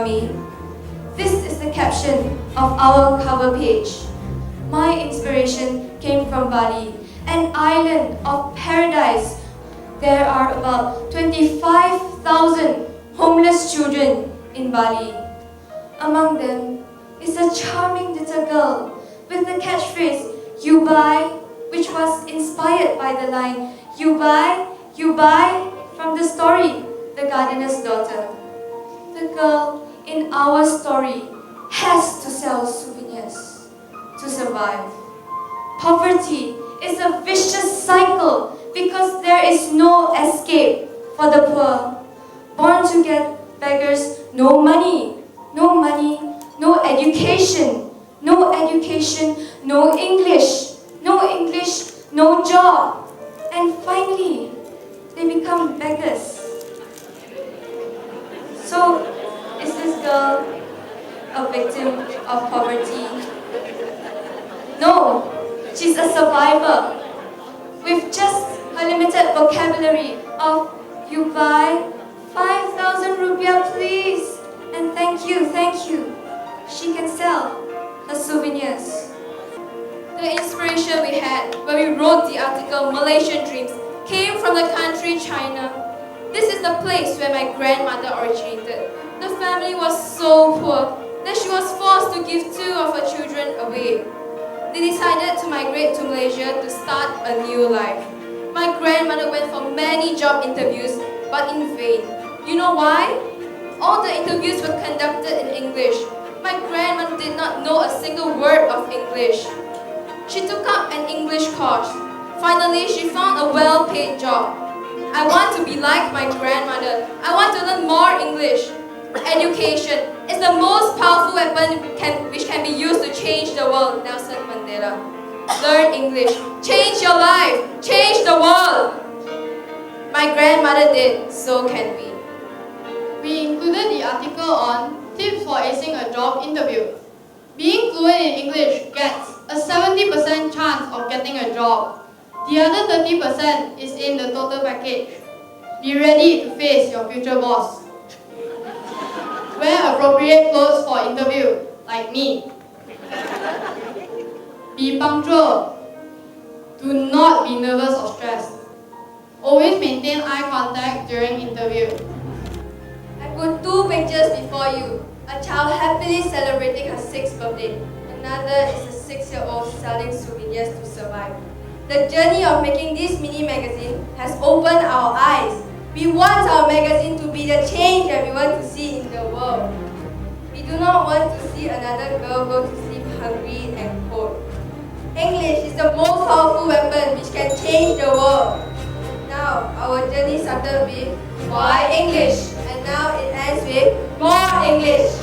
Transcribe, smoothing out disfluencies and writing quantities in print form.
Mummy. This is the caption of our cover page. My inspiration came from Bali, an island of paradise. There are about 25,000 homeless children in Bali. Among them is a charming little girl with the catchphrase, "You buy," which was inspired by the line, you buy," from the story, The Gardener's Daughter. The girl in our story has to sell souvenirs to survive. Poverty is a vicious cycle because there is no escape for the poor. Born to get beggars, no money, no education, no English, no job. And finally, they become beggars. So, is this girl a victim of poverty? No, she's a survivor with just her limited vocabulary of "you buy 5,000 rupiah please" and thank you. She can sell her souvenirs. The inspiration we had when we wrote the article Malaysian Dreams came from the country China. This is the place where my grandmother originated. The family was so poor that she was forced to give 2 of her children away. They decided to migrate to Malaysia to start a new life. My grandmother went for many job interviews, but in vain. You know why? All the interviews were conducted in English. My grandmother did not know a single word of English. She took up an English course. Finally, she found a well-paid job. I want to be like my grandmother. I want to learn more English. Education is the most powerful weapon which can be used to change the world. Nelson Mandela. Learn English. Change your life. Change the world. My grandmother did, so can we. We included the article on tips for acing a job interview. Being fluent in English gets a 70% chance of getting a job. The other 30% is in the total package. Be ready to face your future boss. Wear appropriate clothes for interview, like me. Be punctual. Do not be nervous or stressed. Always maintain eye contact during interview. I put 2 pictures before you. A child happily celebrating her 6th birthday. Another is a 6-year-old selling souvenirs to survive. The journey of making this mini magazine has opened our eyes. We want our magazine to be the change that we want to see in the world. We do not want to see another girl go to sleep hungry and cold. English is the most powerful weapon which can change the world. Now, our journey started with Why English? And now it ends with More English.